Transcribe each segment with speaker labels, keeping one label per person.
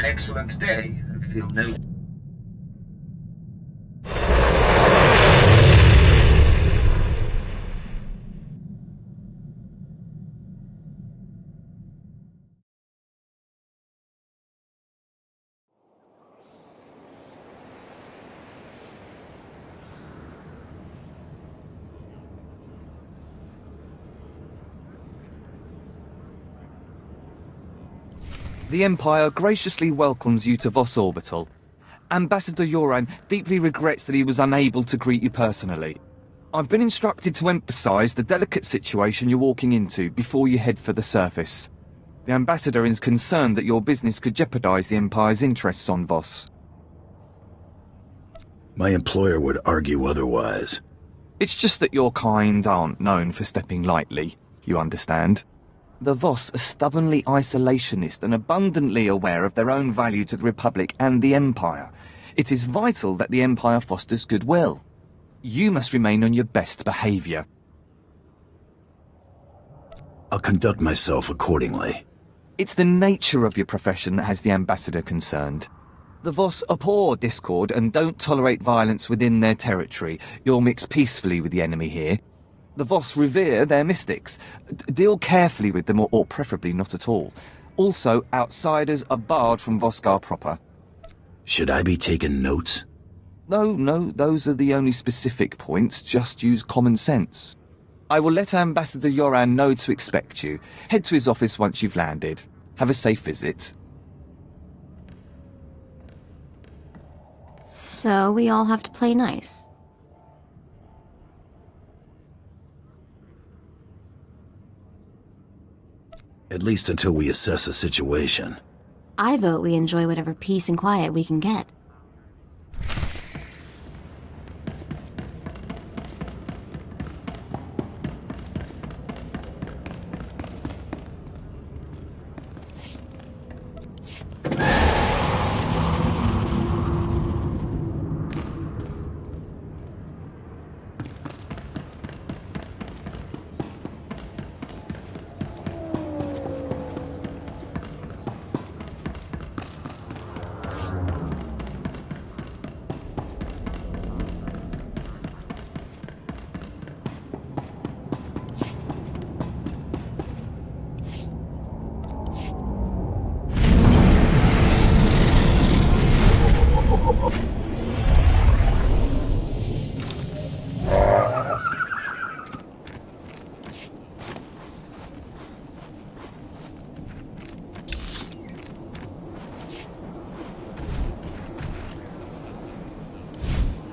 Speaker 1: excellent day and feel no...
Speaker 2: The Empire graciously welcomes you to Voss Orbital. Ambassador Yoran deeply regrets that he was unable to greet you personally. I've been instructed to emphasize the delicate situation you're walking into before you head for the surface. The Ambassador is concerned that your business could jeopardize the Empire's interests on Voss.
Speaker 3: My employer would argue otherwise.
Speaker 2: It's just that your kind aren't known for stepping lightly, you understand? The Voss are stubbornly isolationist and abundantly aware of their own value to the Republic and the Empire. It is vital that the Empire fosters goodwill. You must remain on your best behavior.
Speaker 3: I'll conduct myself accordingly.
Speaker 2: It's the nature of your profession that has the Ambassador concerned. The Voss abhor discord and don't tolerate violence within their territory. You'll mix peacefully with the enemy here. The Voss revere their mystics. Deal carefully with them, or preferably not at all. Also, outsiders are barred from Vosgar proper.
Speaker 3: Should I be taking notes?
Speaker 2: No, those are the only specific points. Just use common sense. I will let Ambassador Yoran know to expect you. Head to his office once you've landed. Have a safe visit.
Speaker 4: So we all have to play nice.
Speaker 3: At least until we assess the situation.
Speaker 4: I vote we enjoy whatever peace and quiet we can get.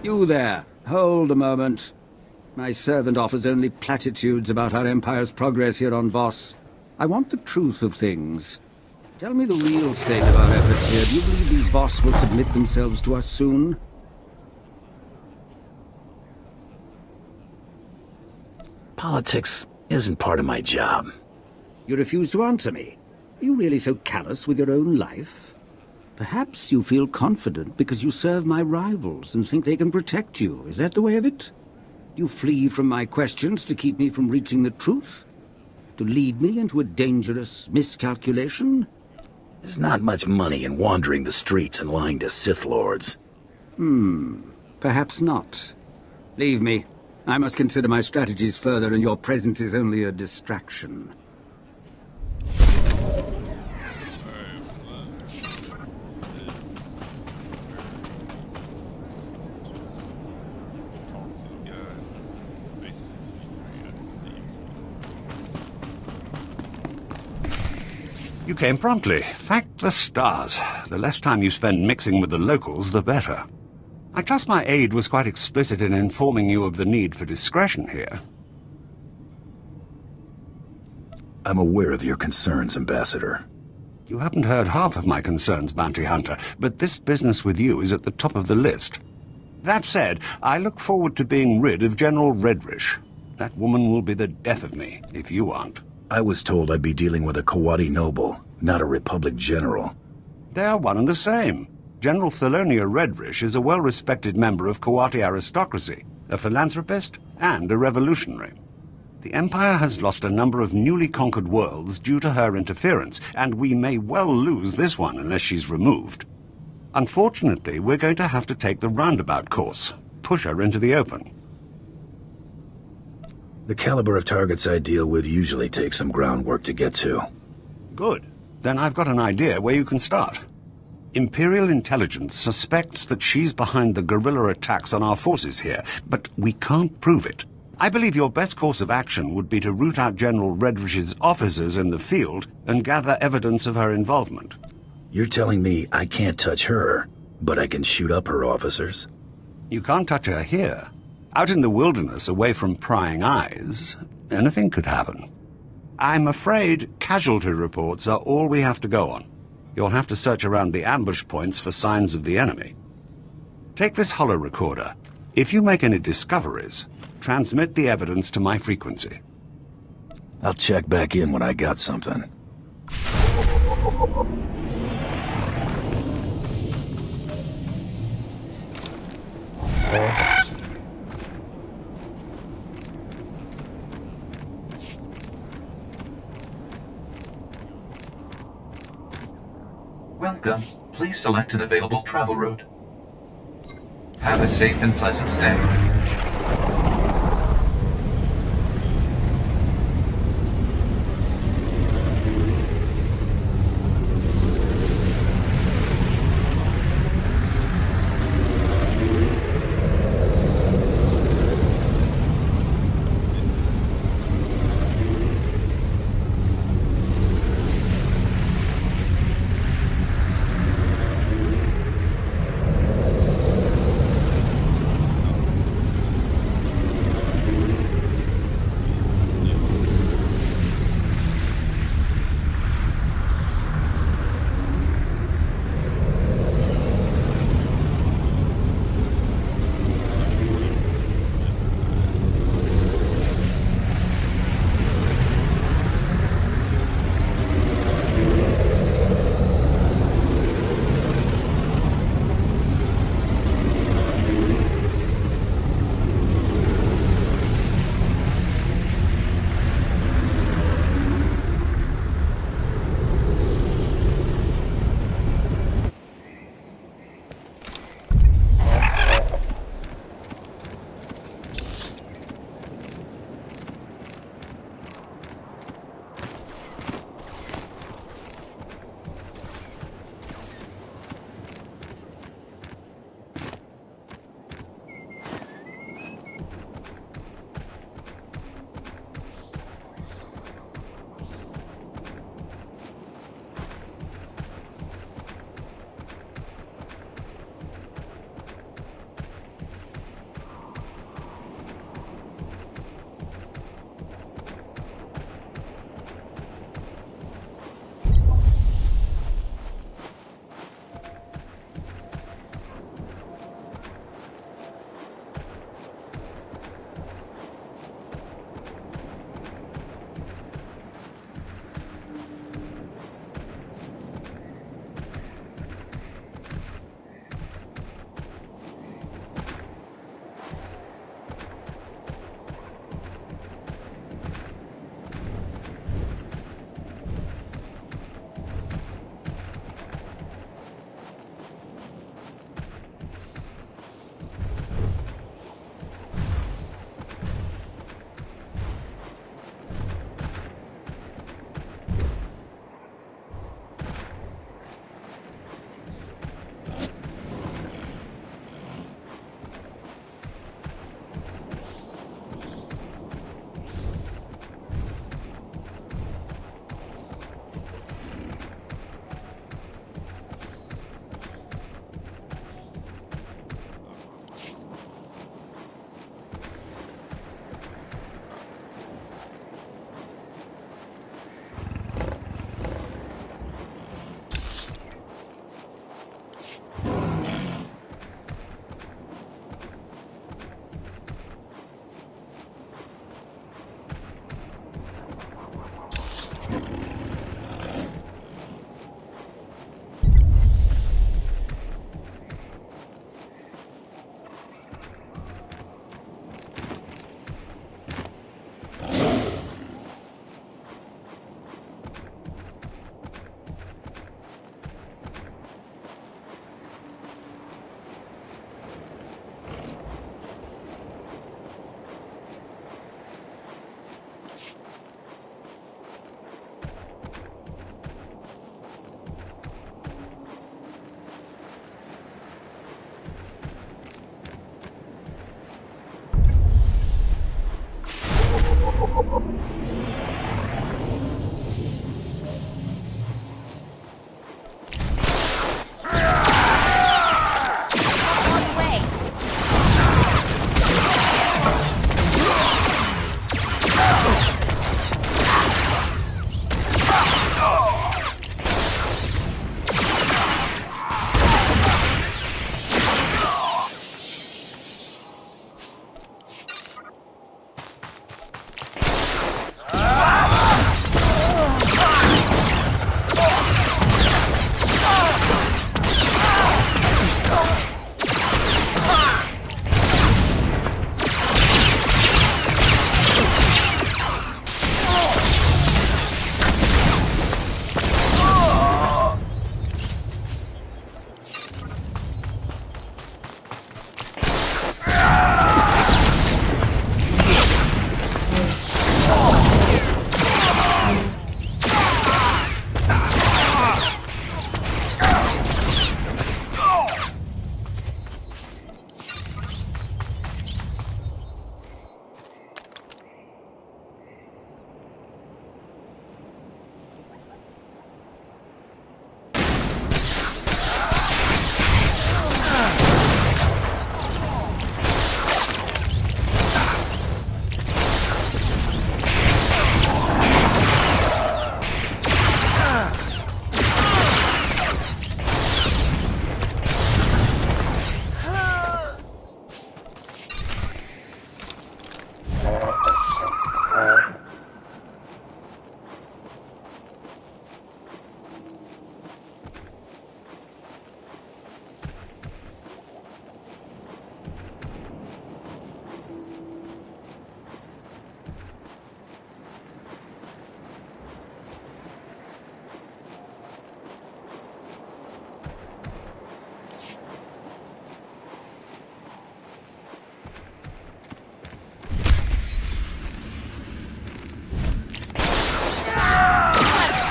Speaker 5: You there, hold a moment. My servant offers only platitudes about our Empire's progress here on Voss. I want the truth of things. Tell me the real state of our efforts here. Do you believe these Voss will submit themselves to us soon?
Speaker 3: Politics isn't part of my job.
Speaker 5: You refuse to answer me. Are you really so callous with your own life? Perhaps you feel confident because you serve my rivals and think they can protect you. Is that the way of it? You flee from my questions to keep me from reaching the truth? To lead me into a dangerous miscalculation?
Speaker 3: There's not much money in wandering the streets and lying to Sith Lords.
Speaker 5: Perhaps not. Leave me. I must consider my strategies further, and your presence is only a distraction.
Speaker 6: You came promptly. Thank the stars. The less time you spend mixing with the locals, the better. I trust my aide was quite explicit in informing you of the need for discretion here.
Speaker 3: I'm aware of your concerns, Ambassador.
Speaker 6: You haven't heard half of my concerns, Bounty Hunter, but this business with you is at the top of the list. That said, I look forward to being rid of General Redrish. That woman will be the death of me, if you aren't.
Speaker 3: I was told I'd be dealing with a Kawati noble, not a Republic general.
Speaker 6: They are one and the same. General Thalonia Redrish is a well-respected member of Kawati aristocracy, a philanthropist, and a revolutionary. The Empire has lost a number of newly conquered worlds due to her interference, and we may well lose this one unless she's removed. Unfortunately, we're going to have to take the roundabout course, push her into the open.
Speaker 3: The caliber of targets I deal with usually takes some groundwork to get to.
Speaker 6: Good. Then I've got an idea where you can start. Imperial intelligence suspects that she's behind the guerrilla attacks on our forces here, but we can't prove it. I believe your best course of action would be to root out General Redrish's officers in the field and gather evidence of her involvement.
Speaker 3: You're telling me I can't touch her, but I can shoot up her officers?
Speaker 6: You can't touch her here. Out in the wilderness, away from prying eyes, anything could happen. I'm afraid casualty reports are all we have to go on. You'll have to search around the ambush points for signs of the enemy. Take this holo recorder. If you make any discoveries, transmit the evidence to my frequency.
Speaker 3: I'll check back in when I got something.
Speaker 7: Welcome. Please select an available travel route. Have a safe and pleasant stay.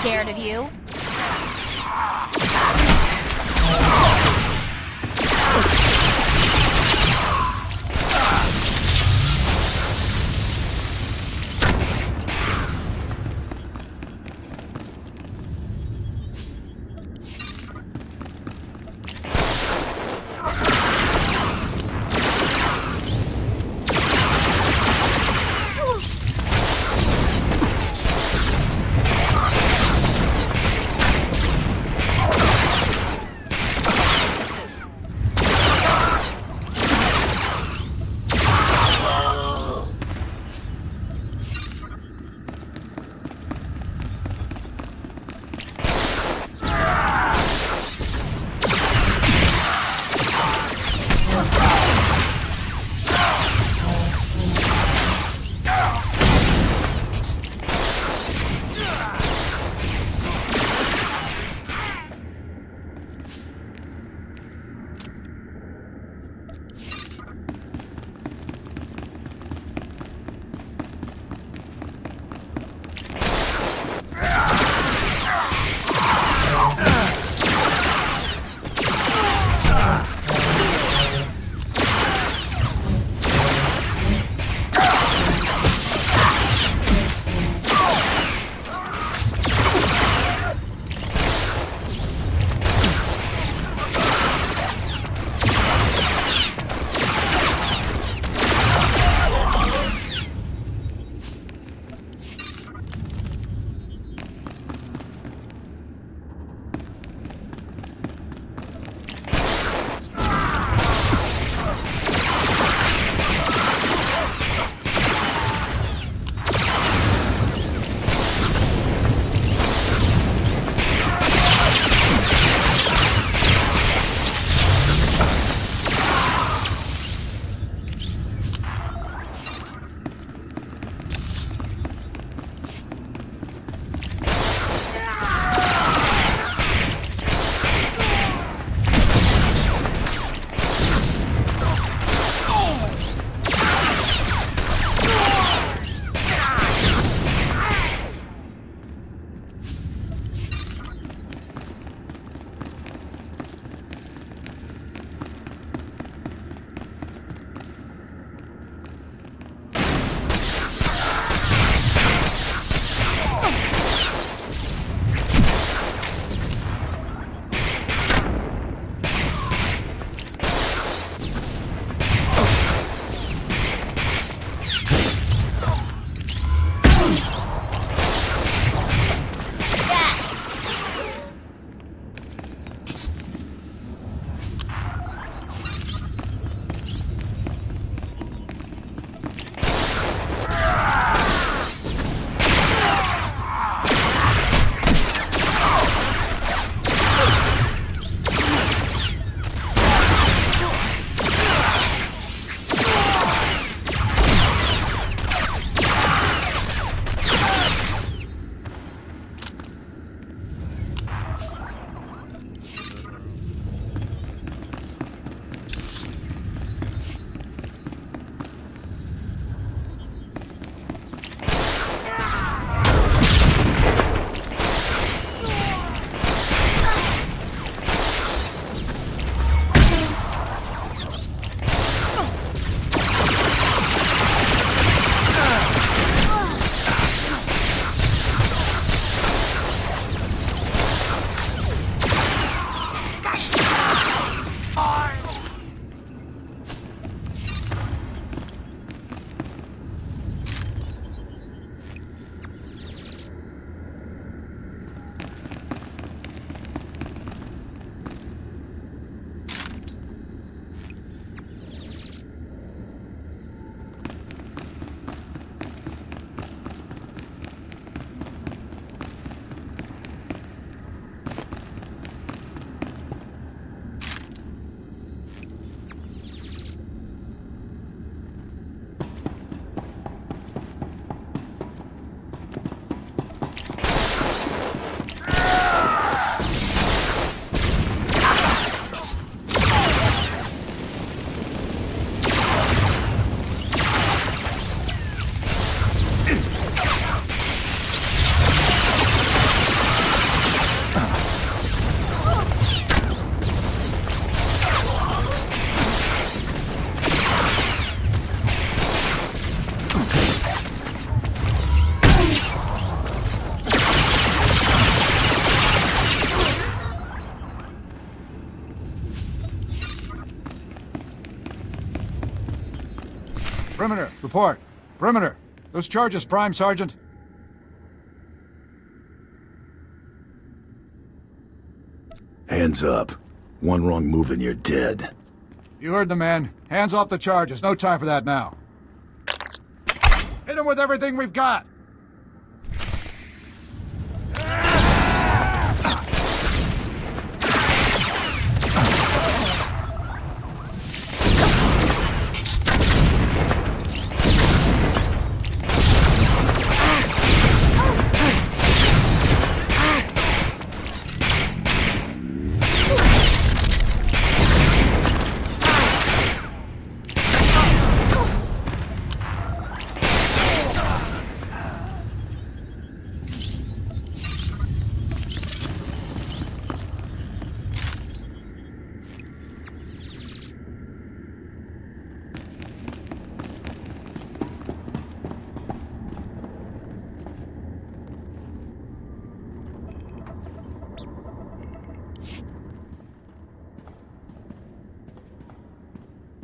Speaker 8: Scared of you?
Speaker 9: report. Perimeter. Those charges, Prime Sergeant.
Speaker 3: Hands up. One wrong move and you're dead.
Speaker 9: You heard the man. Hands off the charges. No time for that now. Hit him with everything we've got!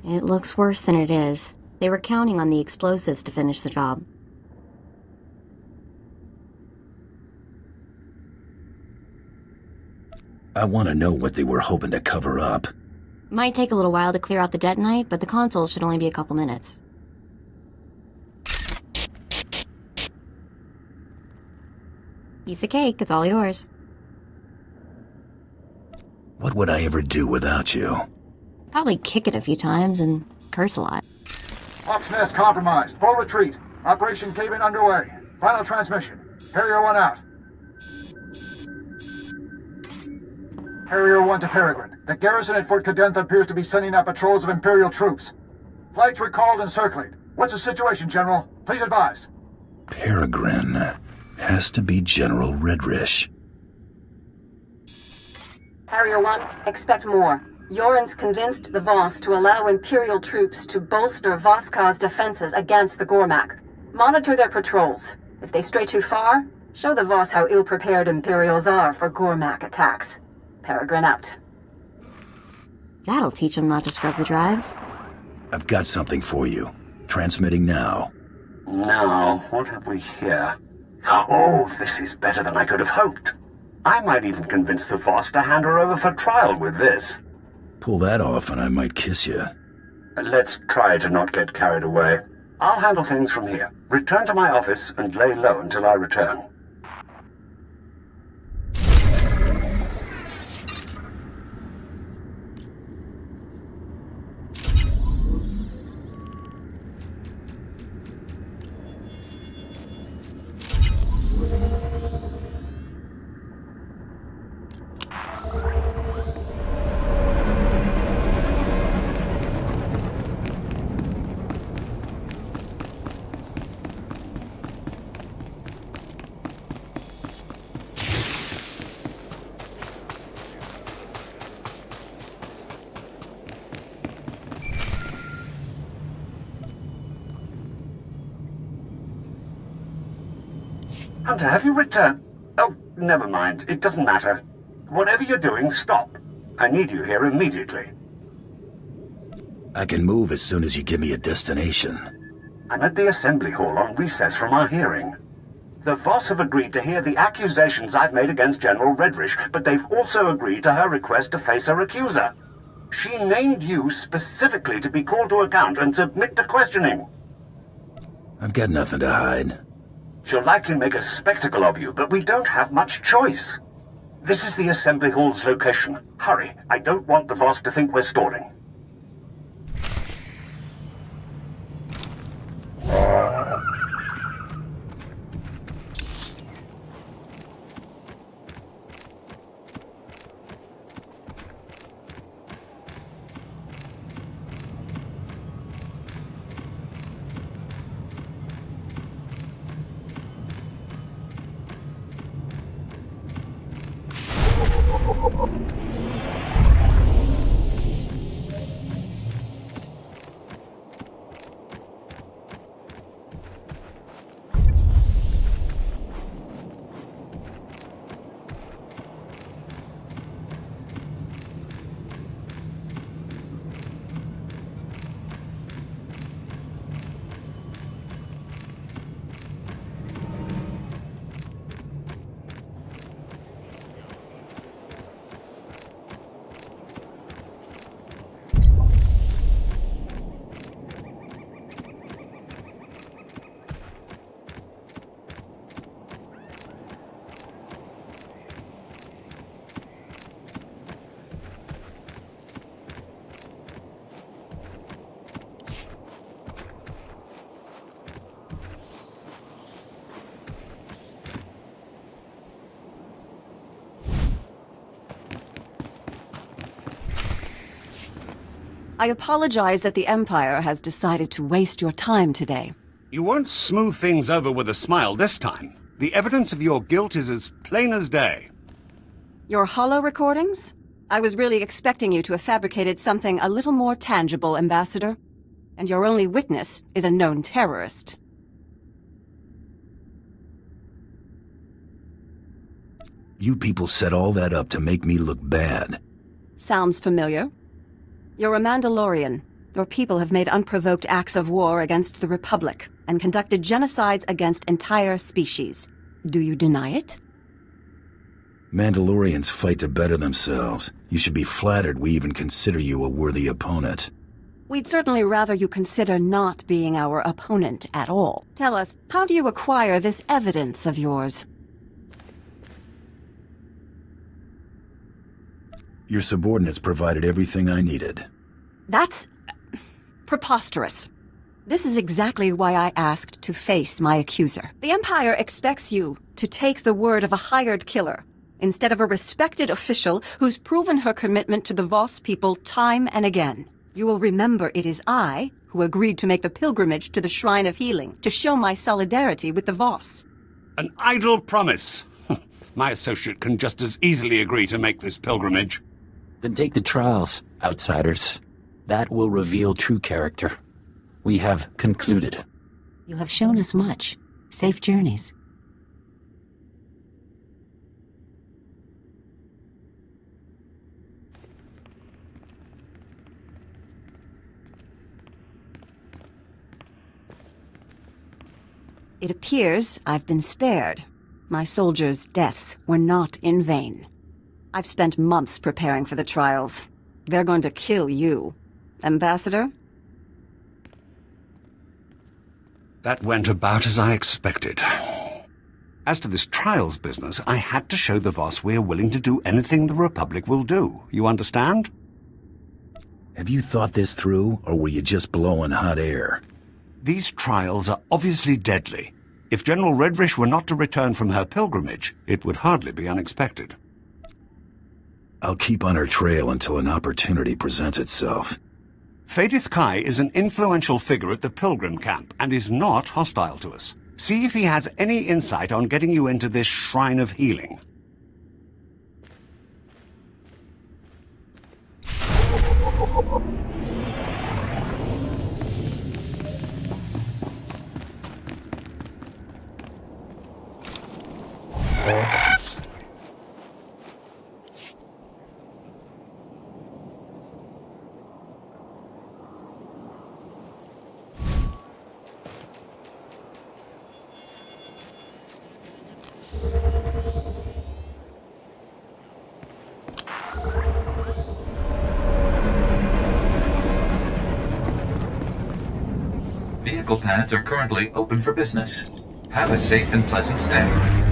Speaker 4: It looks worse than it is. They were counting on the explosives to finish the job.
Speaker 3: I want to know what they were hoping to cover up.
Speaker 4: Might take a little while to clear out the detonite, but the console should only be a couple minutes. Piece of cake, it's all yours.
Speaker 3: What would I ever do without you?
Speaker 4: Probably kick it a few times and curse a lot.
Speaker 9: Hawk's Nest compromised. Full retreat. Operation Cave-In underway. Final transmission. Harrier 1 out. Harrier 1 to Peregrine. The garrison at Fort Cadentha appears to be sending out patrols of Imperial troops. Flights recalled and circling. What's the situation, General? Please advise.
Speaker 3: Peregrine. Has to be General Redrish.
Speaker 10: Harrier 1, expect more. Yoren's convinced the Voss to allow Imperial troops to bolster Vosskar's defenses against the Gormak. Monitor their patrols. If they stray too far, show the Voss how ill-prepared Imperials are for Gormak attacks. Peregrine out.
Speaker 4: That'll teach them not to scrub the drives.
Speaker 3: I've got something for you. Transmitting now.
Speaker 6: Now, what have we here? Oh, this is better than I could have hoped. I might even convince the Voss to hand her over for trial with this.
Speaker 3: Pull that off and I might kiss you.
Speaker 6: Let's try to not get carried away. I'll handle things from here. Return to my office and lay low until I return. Hunter, have you returned? Oh, never mind. It doesn't matter. Whatever you're doing, stop. I need you here immediately.
Speaker 3: I can move as soon as you give me a destination.
Speaker 6: I'm at the Assembly Hall on recess from our hearing. The Voss have agreed to hear the accusations I've made against General Redrish, but they've also agreed to her request to face her accuser. She named you specifically to be called to account and submit to questioning.
Speaker 3: I've got nothing to hide.
Speaker 6: She'll likely make a spectacle of you, but we don't have much choice. This is the Assembly Hall's location. Hurry, I don't want the Voss to think we're stalling.
Speaker 10: I apologize that the Empire has decided to waste your time today.
Speaker 6: You won't smooth things over with a smile this time. The evidence of your guilt is as plain as day.
Speaker 10: Your holo recordings? I was really expecting you to have fabricated something a little more tangible, Ambassador. And your only witness is a known terrorist.
Speaker 3: You people set all that up to make me look bad.
Speaker 10: Sounds familiar. You're a Mandalorian. Your people have made unprovoked acts of war against the Republic and conducted genocides against entire species. Do you deny it?
Speaker 3: Mandalorians fight to better themselves. You should be flattered we even consider you a worthy opponent.
Speaker 10: We'd certainly rather you consider not being our opponent at all. Tell us, how do you acquire this evidence of yours?
Speaker 3: Your subordinates provided everything I needed.
Speaker 10: That's preposterous. This is exactly why I asked to face my accuser. The Empire expects you to take the word of a hired killer, instead of a respected official who's proven her commitment to the Voss people time and again. You will remember it is I who agreed to make the pilgrimage to the Shrine of Healing to show my solidarity with the Voss.
Speaker 6: An idle promise. My associate can just as easily agree to make this pilgrimage.
Speaker 11: Then take the trials, outsiders. That will reveal true character. We have concluded.
Speaker 4: You have shown us much. Safe journeys.
Speaker 10: It appears I've been spared. My soldiers' deaths were not in vain. I've spent months preparing for the trials. They're going to kill you. Ambassador?
Speaker 6: That went about as I expected. As to this trials business, I had to show the Voss we're willing to do anything the Republic will do. You understand?
Speaker 3: Have you thought this through, or were you just blowing hot air?
Speaker 6: These trials are obviously deadly. If General Redrish were not to return from her pilgrimage, it would hardly be unexpected.
Speaker 3: I'll keep on her trail until an opportunity presents itself.
Speaker 6: Fadith Kai is an influential figure at the pilgrim camp and is not hostile to us. See if he has any insight on getting you into this Shrine of Healing.
Speaker 7: Vehicle pads are currently open for business. Have a safe and pleasant stay.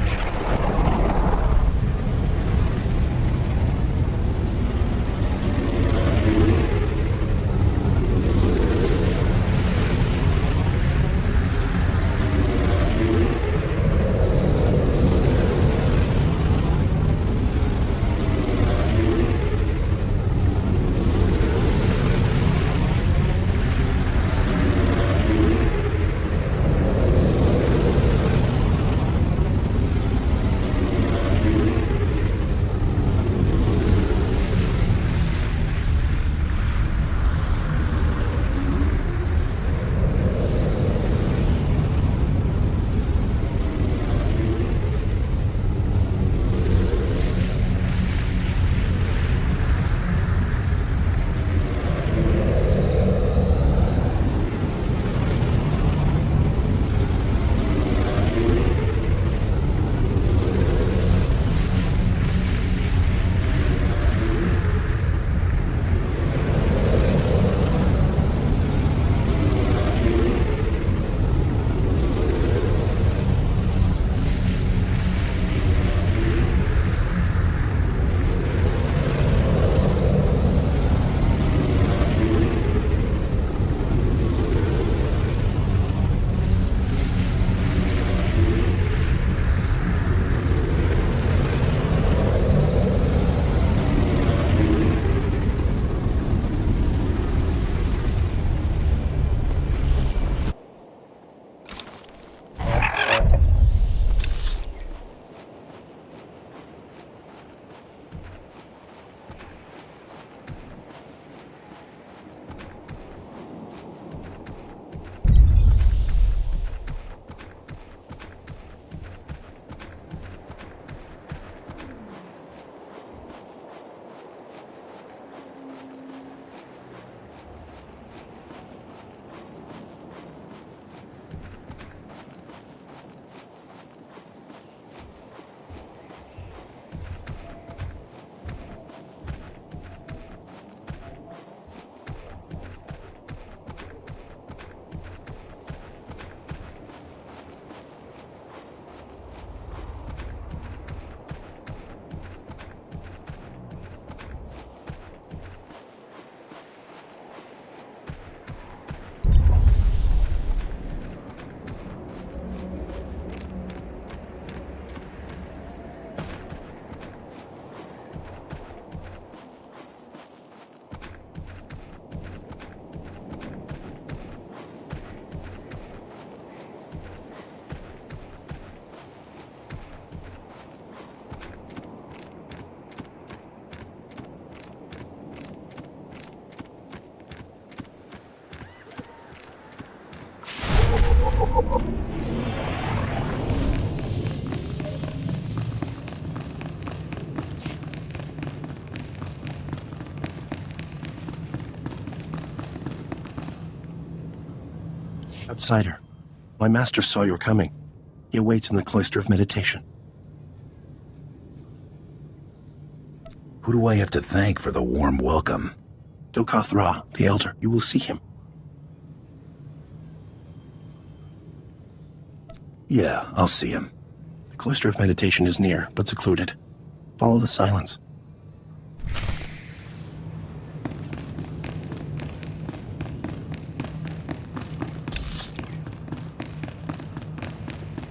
Speaker 12: Outsider, my master saw your coming. He awaits in the cloister of meditation.
Speaker 3: Who do I have to thank for the warm welcome?
Speaker 12: Dokoth Ra, the Elder. You will see him.
Speaker 3: Yeah, I'll see him.
Speaker 12: The cloister of meditation is near, but secluded. Follow the silence.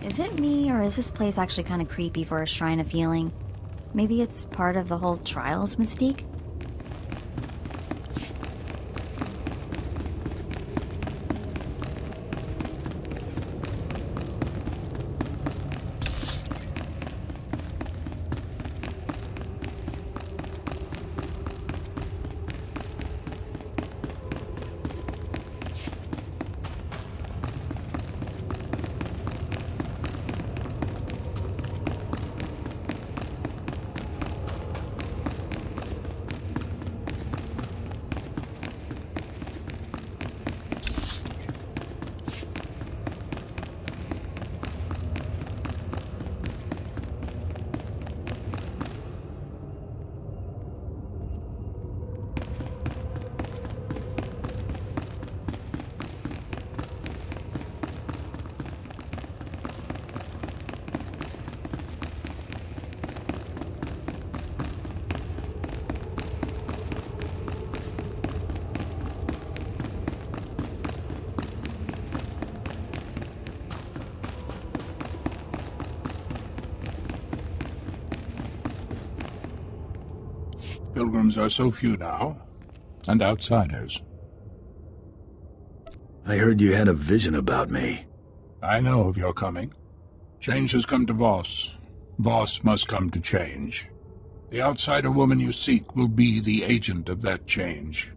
Speaker 4: Is it me, or is this place actually kind of creepy for a shrine of healing? Maybe it's part of the whole trials mystique?
Speaker 13: Pilgrims are so few now, and outsiders.
Speaker 3: I heard you had a vision about me.
Speaker 13: I know of your coming. Change has come to Voss. Voss must come to change. The outsider woman you seek will be the agent of that change.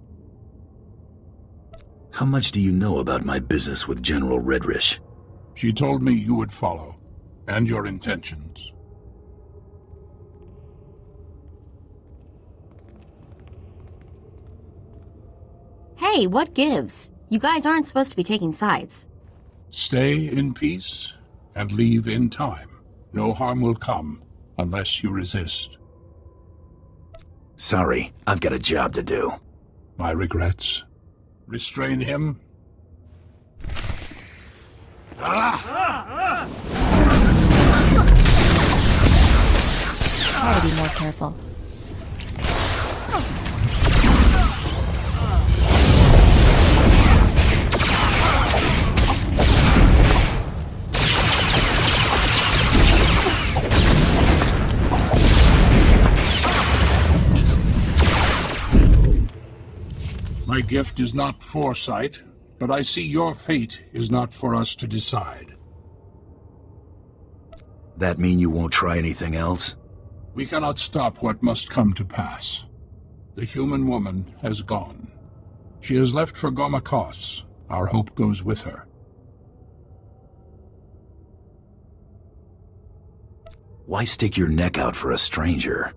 Speaker 3: How much do you know about my business with General Redrish?
Speaker 13: She told me you would follow, and your intentions.
Speaker 4: Hey, what gives? You guys aren't supposed to be taking sides.
Speaker 13: Stay in peace, and leave in time. No harm will come, unless you resist.
Speaker 3: Sorry, I've got a job to do.
Speaker 13: My regrets. Restrain him.
Speaker 4: Gotta be more careful.
Speaker 13: My gift is not foresight, but I see your fate is not for us to decide.
Speaker 3: That mean you won't try anything else?
Speaker 13: We cannot stop what must come to pass. The human woman has gone. She has left for Gomakos. Our hope goes with her.
Speaker 3: Why stick your neck out for a stranger?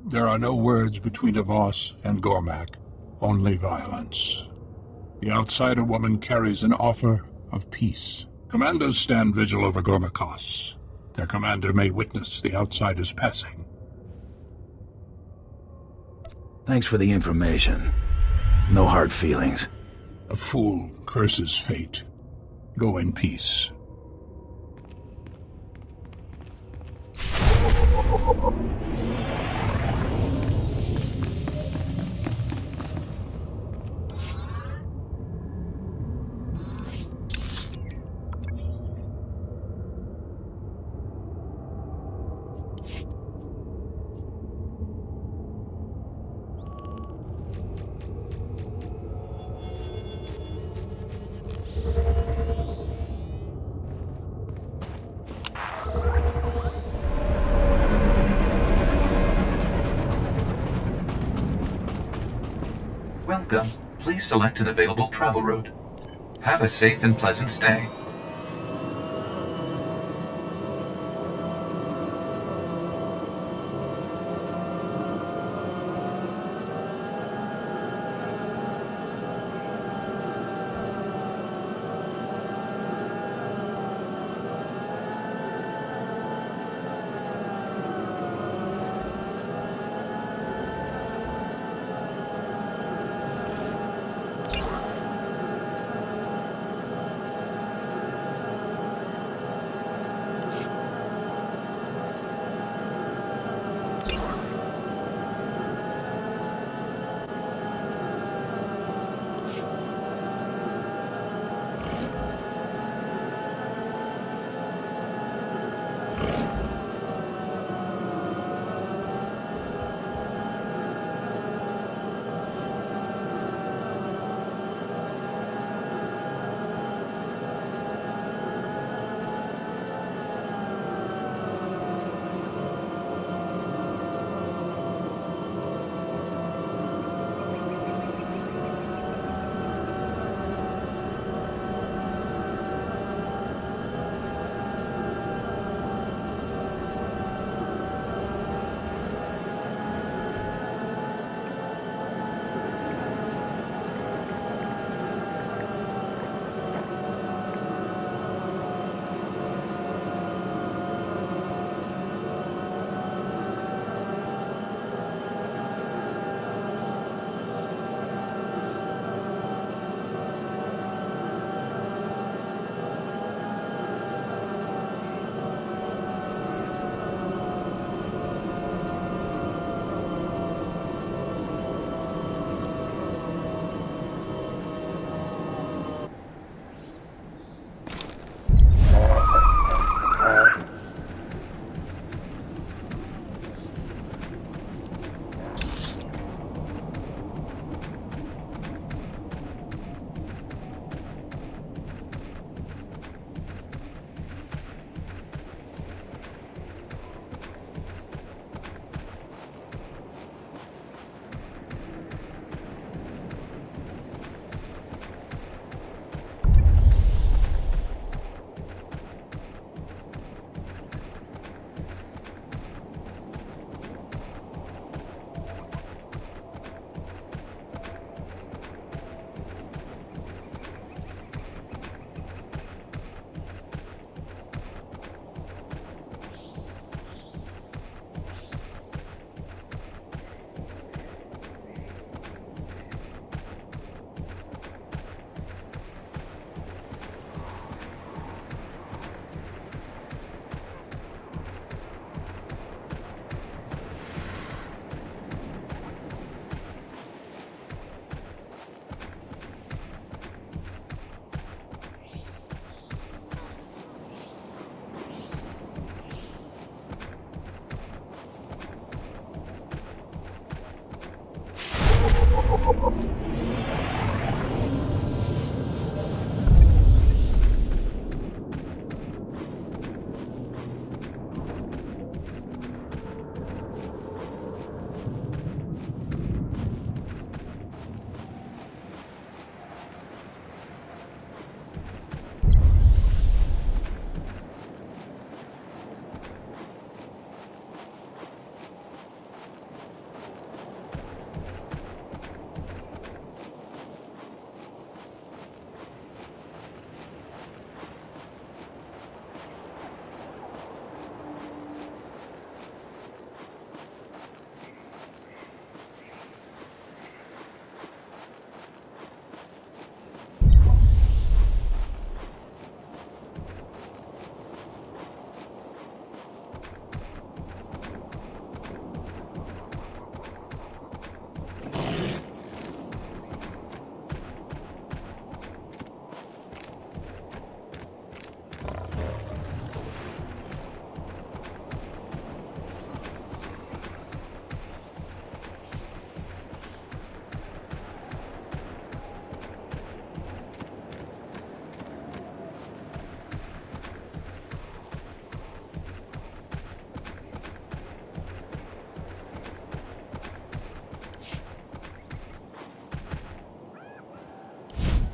Speaker 13: There are no words between a Voss and Gormak, only violence. The outsider woman carries an offer of peace. Commandos stand vigil over Gomakos. Their commander may witness the outsider's passing.
Speaker 3: Thanks for the information. No hard feelings.
Speaker 13: A fool curses fate. Go in peace.
Speaker 7: Welcome. Please select an available travel route. Have a safe and pleasant stay.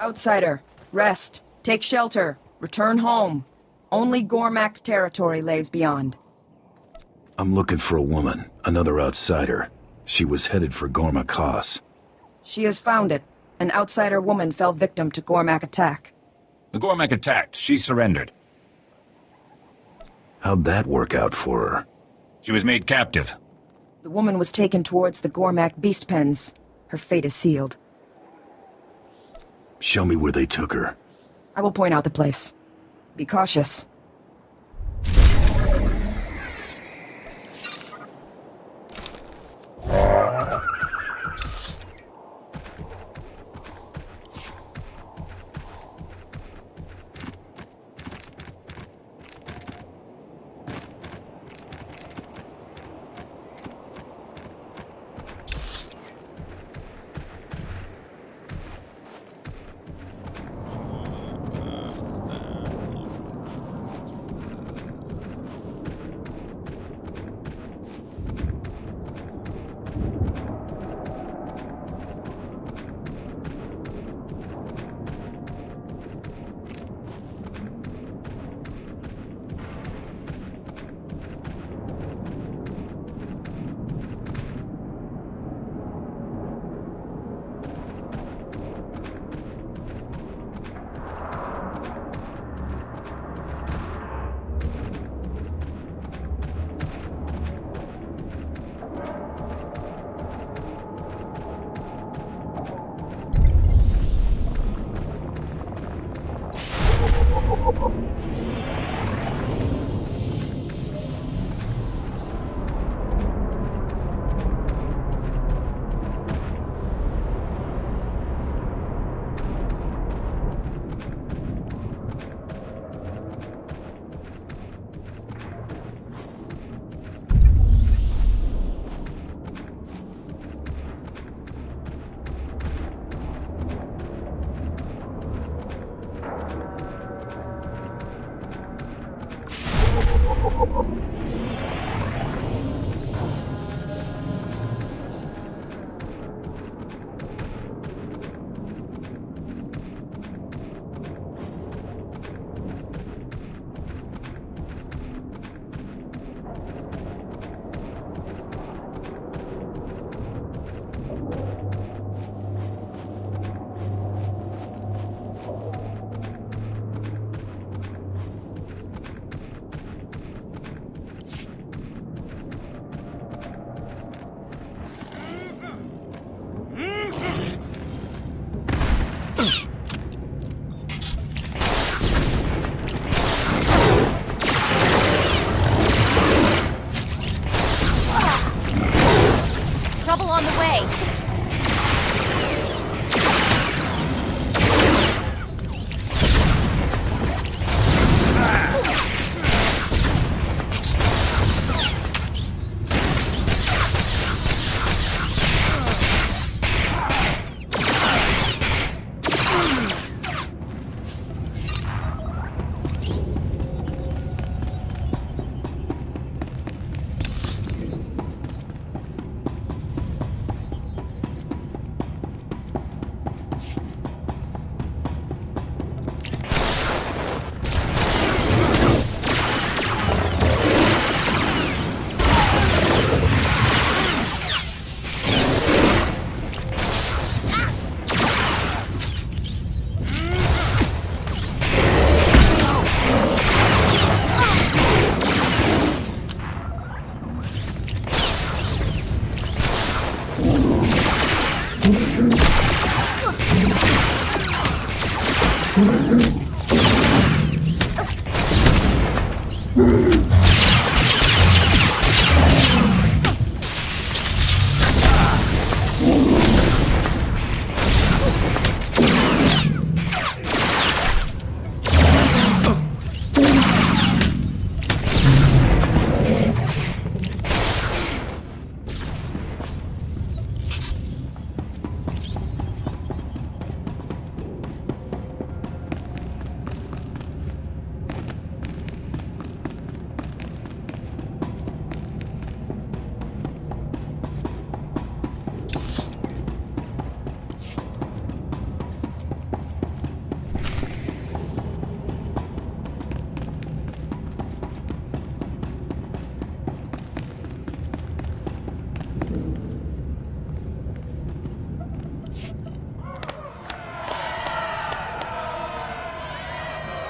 Speaker 14: Outsider, rest, take shelter, return home. Only Gormak territory lays beyond.
Speaker 3: I'm looking for a woman, another outsider. She was headed for Gormak.
Speaker 14: She has found it. An outsider woman fell victim to Gormak attack.
Speaker 15: The Gormak attacked. She surrendered.
Speaker 3: How'd that work out for her?
Speaker 15: She was made captive.
Speaker 14: The woman was taken towards the Gormak beast pens. Her fate is sealed.
Speaker 3: Show me where they took her.
Speaker 14: I will point out the place. Be cautious.
Speaker 8: Trouble on the way.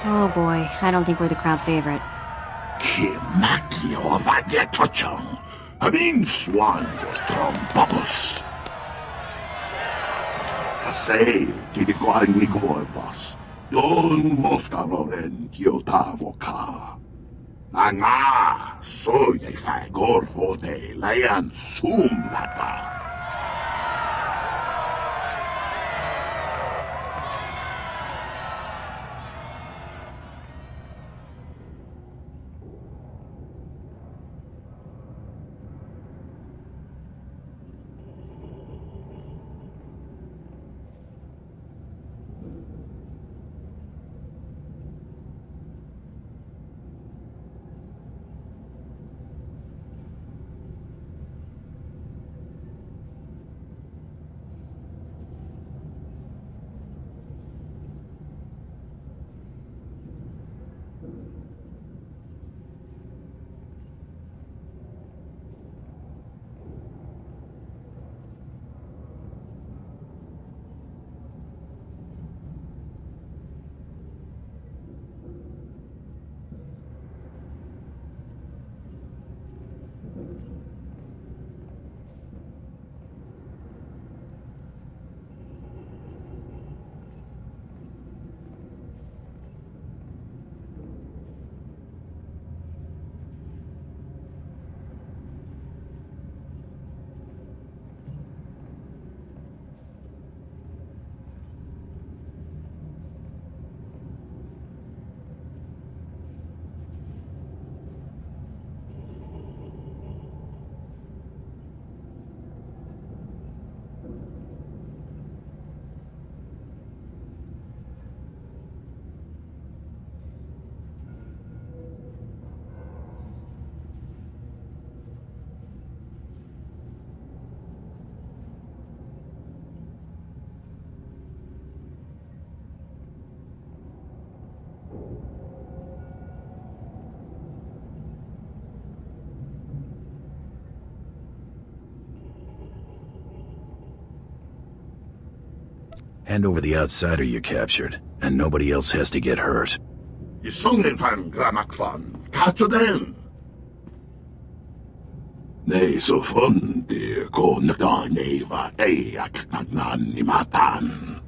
Speaker 4: Oh boy, I don't think we're the crowd favorite.
Speaker 16: Kimakio Vadietochong, Amin Swan Trombobus. Say, Kidiguan Migorvos, Don Mostaroren Kiotavoka. Anga, soy a Fagorvo de Layan Sumata.
Speaker 3: Hand over the outsider you captured, and nobody else has to get hurt.
Speaker 16: 이성는 반 그라막판 가져된. 내 소fonde 고나가 네와 에약난 니마탄.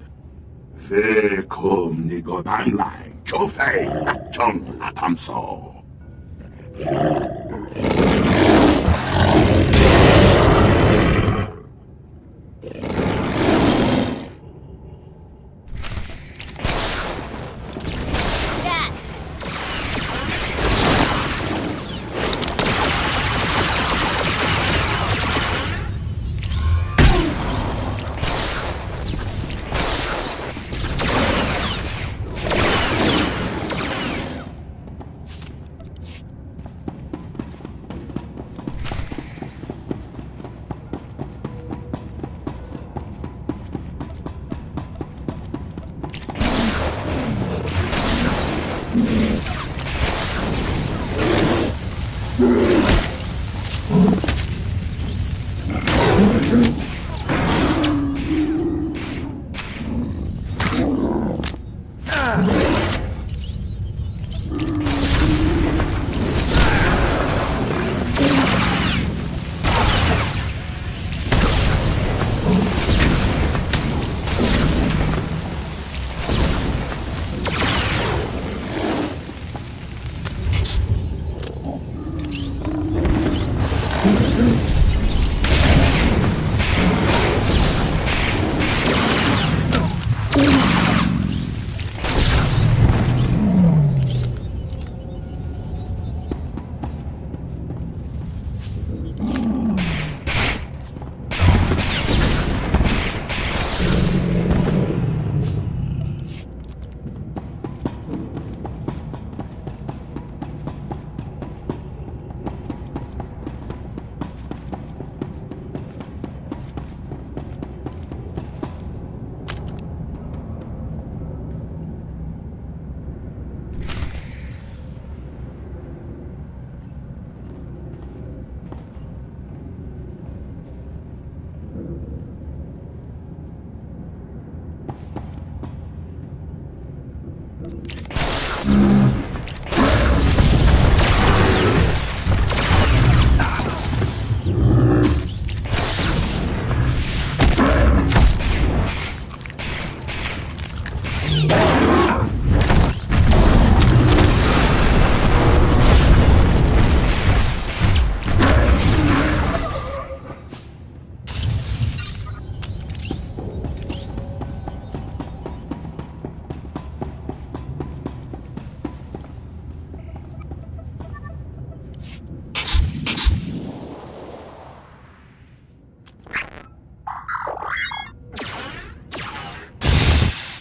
Speaker 16: Velkommen i går banglang, tjofej, tjongla tamso.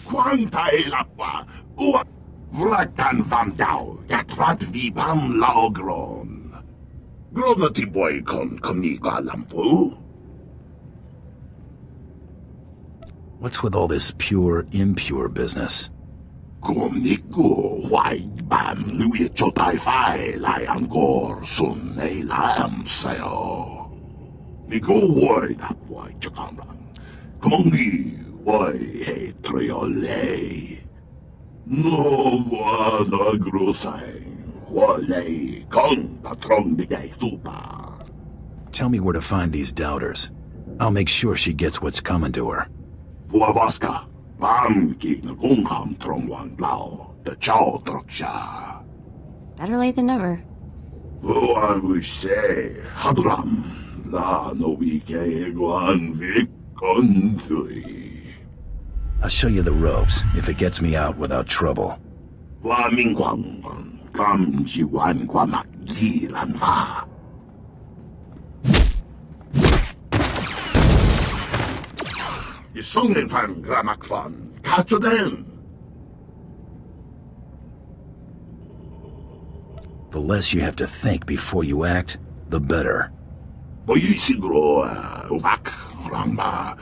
Speaker 16: Quantailappa, ua Vlakan van Dau, Gatrat Vibam Laogron. Gronati boy con Koniga Lampu.
Speaker 3: What's with all this pure, impure business?
Speaker 16: Gomniku, why bam Louis Chotai Fai, Liangor, Sun, a lamb sayo. Nigo word up, why Chakamran. Kongi. Why, hey, triole. No vada grosai. Wale, con patron de gay tupa.
Speaker 3: Tell me where to find these doubters. I'll make sure she gets what's coming to her.
Speaker 16: Vuavaska, bam ki na gungham trongwan lao, the chow troksha.
Speaker 4: Better late than never.
Speaker 16: Oh, I wish say, Hadram, la no wike guan vik kontui.
Speaker 3: I'll show you the ropes, if it gets me out without trouble.
Speaker 16: Va mingwang, kam jiwan kwamak gilan va. Isongin fan gramakvan, kachoden.
Speaker 3: The less you have to think before you act, the better.
Speaker 16: Boy siguro, uvak, ramba,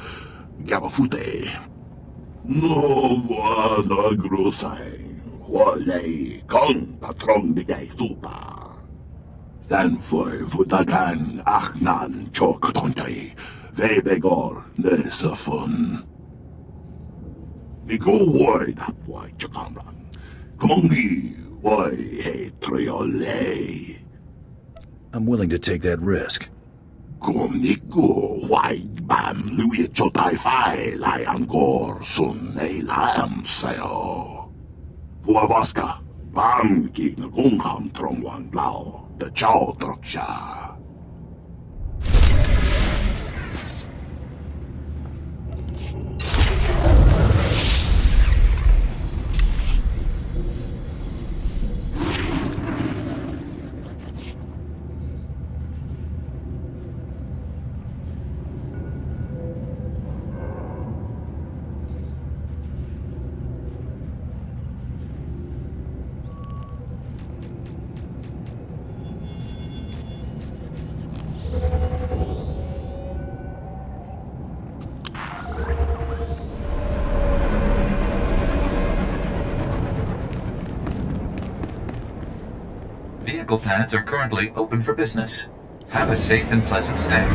Speaker 16: gabafute. No vada grosai, wale, con patron de gay tupa. Then for vutagan, achnan, chok tontai, vebegor, nesafun. 你个外大外就当然，可你外系推我来。
Speaker 3: I'm willing to take that risk.
Speaker 16: 咁呢個壞辦了嘢做大快來安過順利來唔少。我話ska ban kỹ nó cũng không trong hoàn lao để cho trọc xa.
Speaker 7: Vehicle pads are currently open for business. Have a safe and pleasant stay.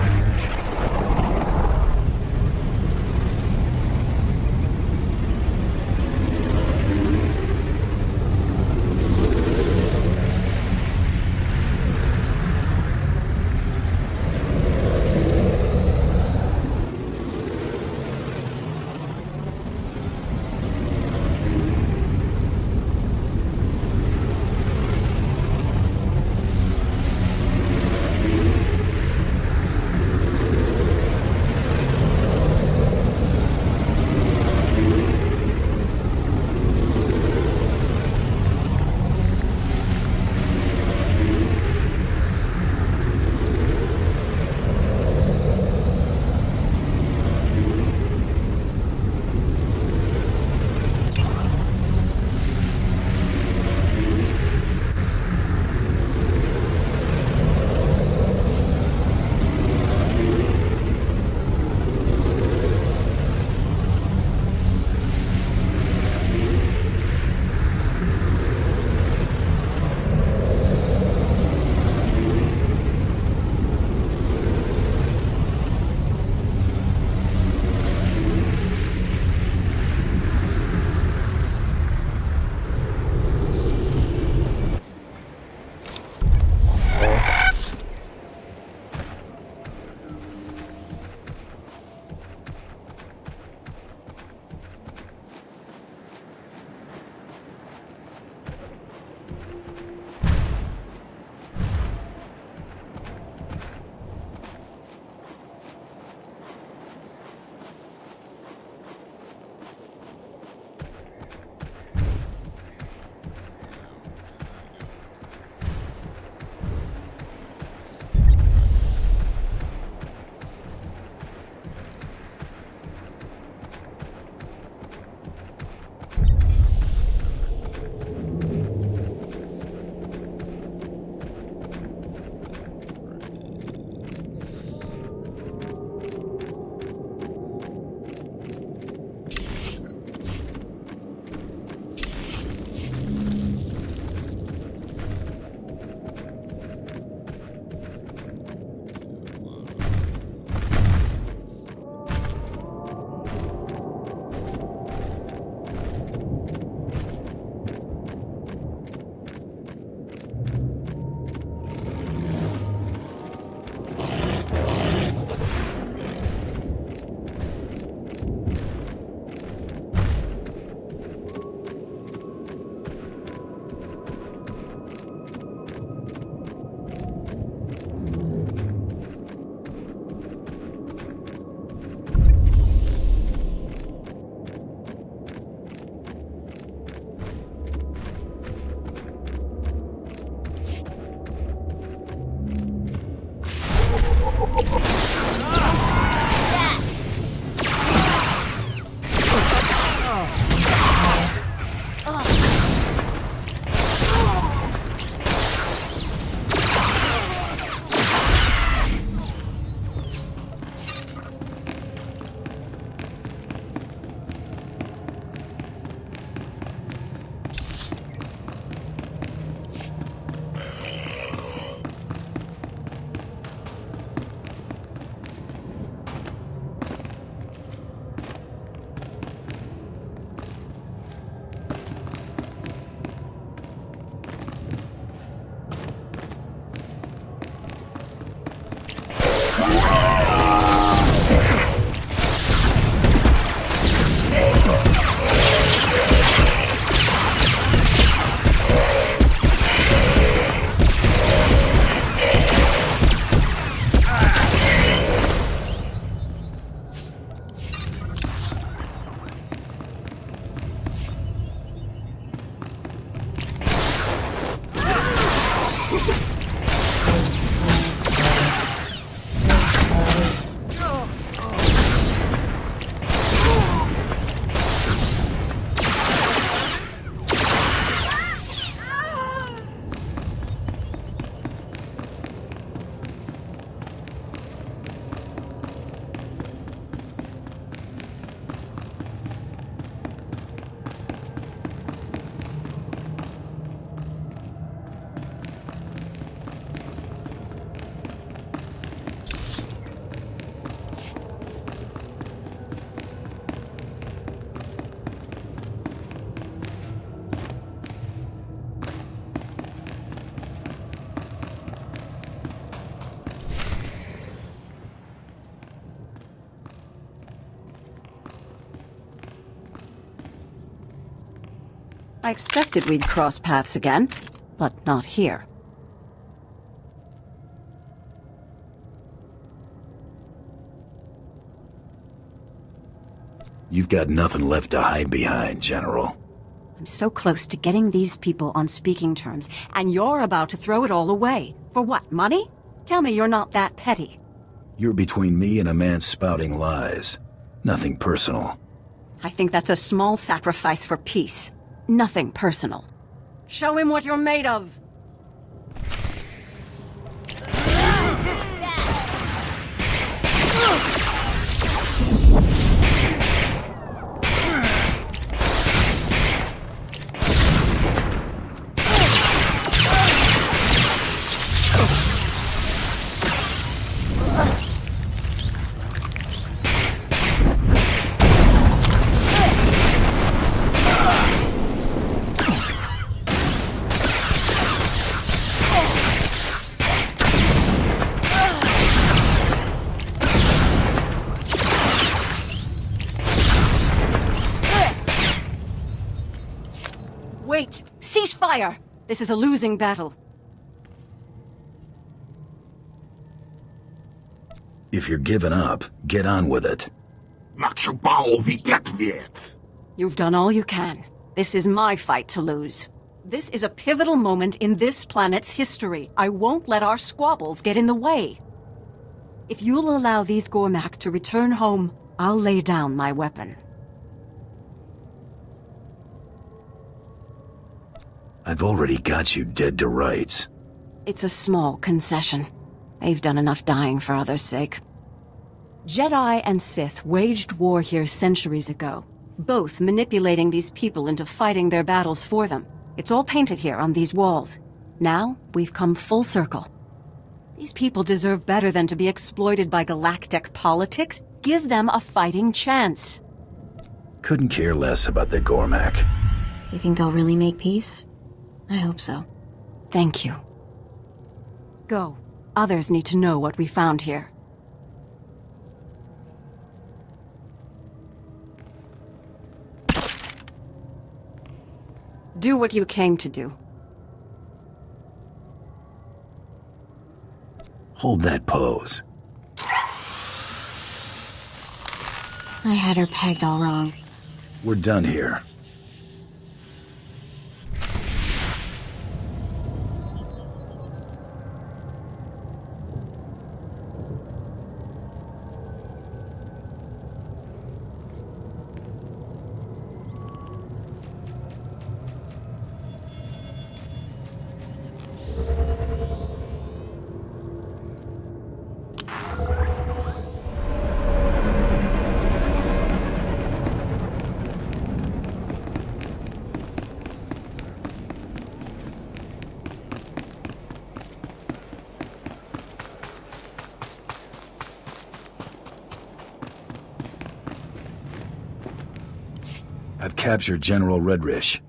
Speaker 10: I expected we'd cross paths again, but not here.
Speaker 3: You've got nothing left to hide behind, General.
Speaker 10: I'm so close to getting these people on speaking terms, and you're about to throw it all away. For what, money? Tell me you're not that petty.
Speaker 3: You're between me and a man spouting lies. Nothing personal.
Speaker 10: I think that's a small sacrifice for peace. Nothing personal. Show him what you're made of! Wait! Cease fire! This is a losing battle.
Speaker 3: If you're giving up, get on with it.
Speaker 10: You've done all you can. This is my fight to lose. This is a pivotal moment in this planet's history. I won't let our squabbles get in the way. If you'll allow these Gormak to return home, I'll lay down my weapon.
Speaker 3: I've already got you dead to rights.
Speaker 10: It's a small concession. They've done enough dying for others' sake. Jedi and Sith waged war here centuries ago, both manipulating these people into fighting their battles for them. It's all painted here on these walls. Now, we've come full circle. These people deserve better than to be exploited by galactic politics. Give them a fighting chance.
Speaker 3: Couldn't care less about the Gormak.
Speaker 4: You think they'll really make peace? I hope so.
Speaker 10: Thank you. Go. Others need to know what we found here. Do what you came to do.
Speaker 3: Hold that pose.
Speaker 4: I had her pegged all wrong.
Speaker 3: We're done here. I've captured General Redrish.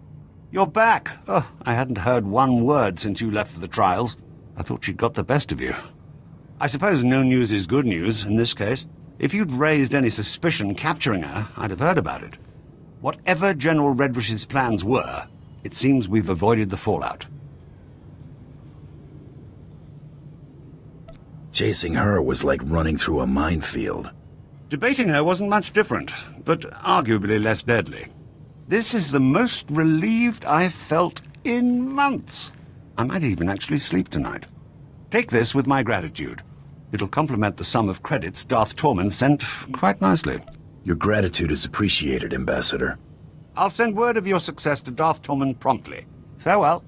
Speaker 6: You're back. Oh, I hadn't heard one word since you left for the trials. I thought she'd got the best of you. I suppose no news is good news in this case. If you'd raised any suspicion capturing her, I'd have heard about it. Whatever General Redrish's plans were, it seems we've avoided the fallout.
Speaker 3: Chasing her was like running through a minefield.
Speaker 6: Debating her wasn't much different, but arguably less deadly. This is the most relieved I've felt in months. I might even actually sleep tonight. Take this with my gratitude. It'll complement the sum of credits Darth Tormund sent quite nicely.
Speaker 3: Your gratitude is appreciated, Ambassador.
Speaker 6: I'll send word of your success to Darth Tormund promptly. Farewell.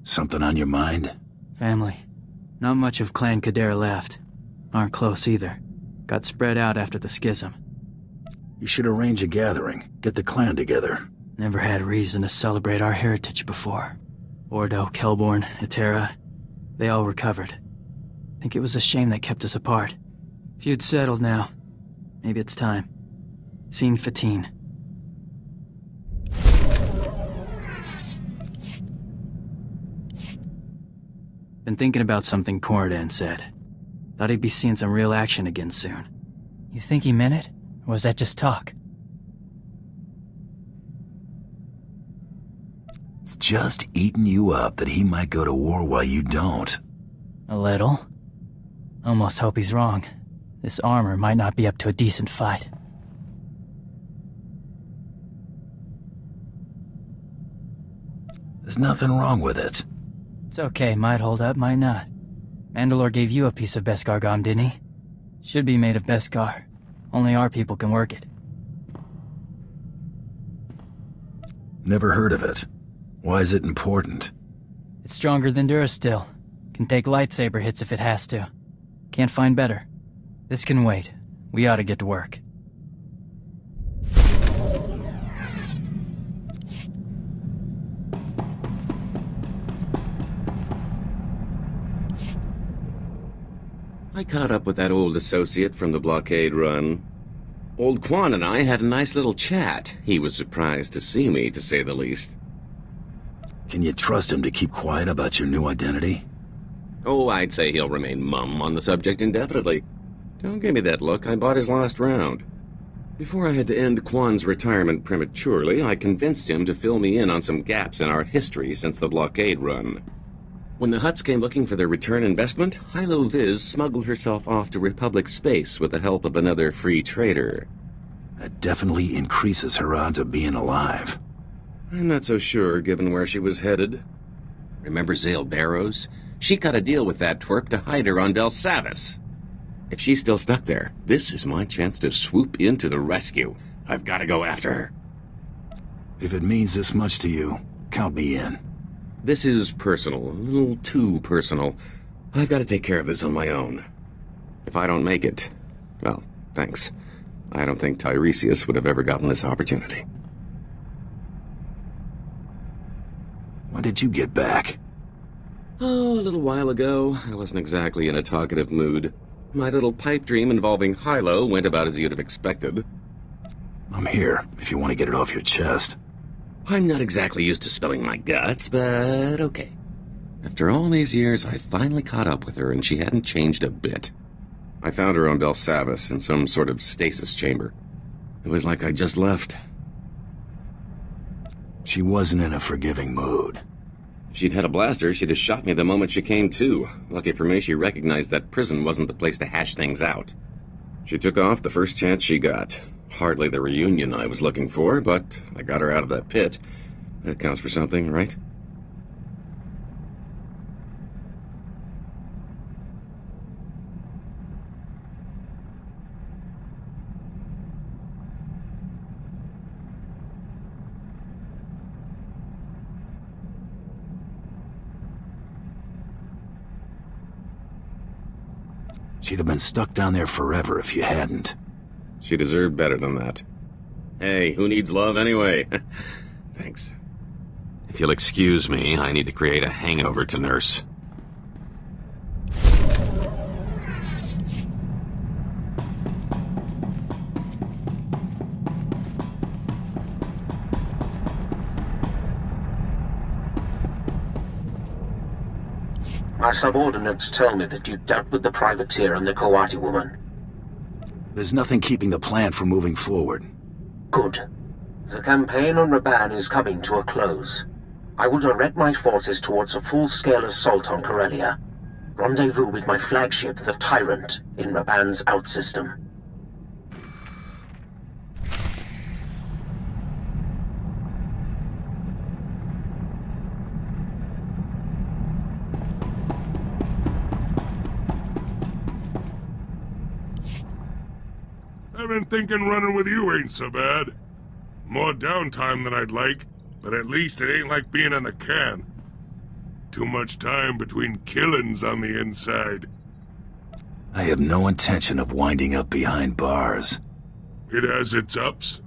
Speaker 3: Something on your mind?
Speaker 11: Family. Not much of Clan Kadare left. Aren't close either. Got spread out after the schism.
Speaker 3: You should arrange a gathering. Get the clan together.
Speaker 11: Never had reason to celebrate our heritage before. Ordo, Kelborn, Etera, they all recovered. Think it was a shame they kept us apart. Feud's settled now. Maybe it's time. Scene 15. Been thinking about something Corridan said. Thought he'd be seeing some real action again soon. You think he meant it? Or was that just talk?
Speaker 3: It's just eating you up that he might go to war while you don't.
Speaker 11: A little. Almost hope he's wrong. This armor might not be up to a decent fight.
Speaker 3: There's nothing wrong with it.
Speaker 11: It's okay, might hold up, might not. Mandalore gave you a piece of Beskar Gom, didn't he? Should be made of Beskar. Only our people can work it.
Speaker 3: Never heard of it. Why is it important?
Speaker 11: It's stronger than Durasteel. Can take lightsaber hits if it has to. Can't find better. This can wait. We ought to get to work.
Speaker 17: I caught up with that old associate from the blockade run. Old Quan and I had a nice little chat. He was surprised to see me, to say the least.
Speaker 3: Can you trust him to keep quiet about your new identity?
Speaker 17: Oh, I'd say he'll remain mum on the subject indefinitely. Don't give me that look, I bought his last round. Before I had to end Quan's retirement prematurely, I convinced him to fill me in on some gaps in our history since the blockade run. When the Hutts came looking for their return investment, Hylo Viz smuggled herself off to Republic space with the help of another free trader.
Speaker 3: That definitely increases her odds of being alive.
Speaker 17: I'm not so sure, given where she was headed. Remember Zale Barrows? She cut a deal with that twerp to hide her on Belsavis. If she's still stuck there, this is my chance to swoop in to the rescue. I've got to go after her.
Speaker 3: If it means this much to you, count me in.
Speaker 17: This is personal, a little too personal. I've got to take care of this on my own. If I don't make it, well, thanks. I don't think Tiresias would have ever gotten this opportunity.
Speaker 3: When did you get back?
Speaker 17: Oh, a little while ago. I wasn't exactly in a talkative mood. My little pipe dream involving Hylo went about as you'd have expected.
Speaker 3: I'm here, if you want to get it off your chest.
Speaker 17: I'm not exactly used to spilling my guts, but okay. After all these years, I finally caught up with her, and she hadn't changed a bit. I found her on Belsavis in some sort of stasis chamber. It was like I just left.
Speaker 3: She wasn't in a forgiving mood.
Speaker 17: If she'd had a blaster, she'd have shot me the moment she came to. Lucky for me, she recognized that prison wasn't the place to hash things out. She took off the first chance she got. Hardly the reunion I was looking for, but I got her out of that pit. That counts for something, right?
Speaker 3: She'd have been stuck down there forever if you hadn't.
Speaker 17: She deserved better than that. Hey, who needs love anyway? Thanks. If you'll excuse me, I need to create a hangover to nurse.
Speaker 18: My subordinates tell me that you dealt with the privateer and the Kawati woman.
Speaker 3: There's nothing keeping the plan from moving forward.
Speaker 18: Good. The campaign on Raban is coming to a close. I will direct my forces towards a full-scale assault on Corellia. Rendezvous with my flagship, the Tyrant, in Raban's outsystem.
Speaker 19: I've been thinking running with you ain't so bad. More downtime than I'd like, but at least it ain't like being in the can. Too much time between killings on the inside.
Speaker 3: I have no intention of winding up behind bars.
Speaker 19: It has its ups.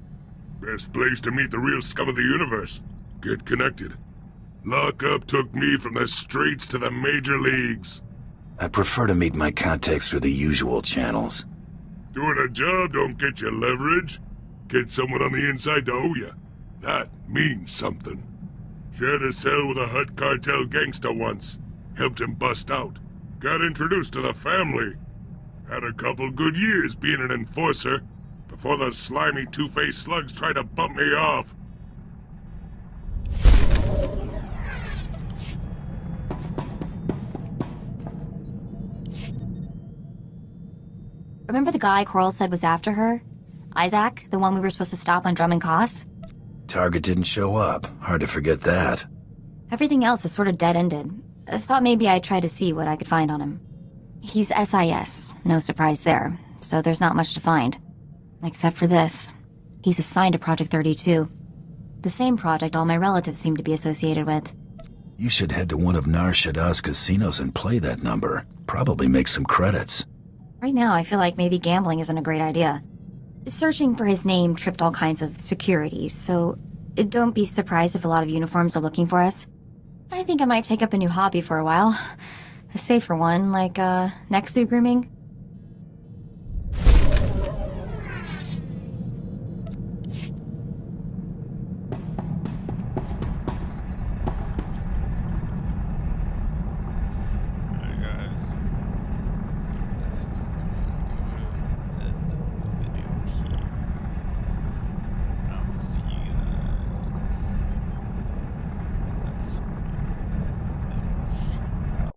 Speaker 19: Best place to meet the real scum of the universe. Get connected. Lockup took me from the streets to the major leagues.
Speaker 3: I prefer to meet my contacts through the usual channels.
Speaker 19: Doing a job don't get you leverage. Get someone on the inside to owe you. That means something. Shared a cell with a Hut cartel gangster once. Helped him bust out. Got introduced to the family. Had a couple good years being an enforcer, before those slimy two-faced slugs tried to bump me off.
Speaker 4: Remember the guy Coral said was after her? Isaac, the one we were supposed to stop on Drummond Coss?
Speaker 3: Target didn't show up. Hard to forget that.
Speaker 4: Everything else is sort of dead-ended. I thought maybe I'd try to see what I could find on him. He's SIS, no surprise there, so there's not much to find. Except for this. He's assigned to Project 32. The same project all my relatives seem to be associated with.
Speaker 3: You should head to one of Nar Shaddah's casinos and play that number. Probably make some credits.
Speaker 4: Right now, I feel like maybe gambling isn't a great idea. Searching for his name tripped all kinds of security, so don't be surprised if a lot of uniforms are looking for us. I think I might take up a new hobby for a while. A safer one, like, neck suit grooming.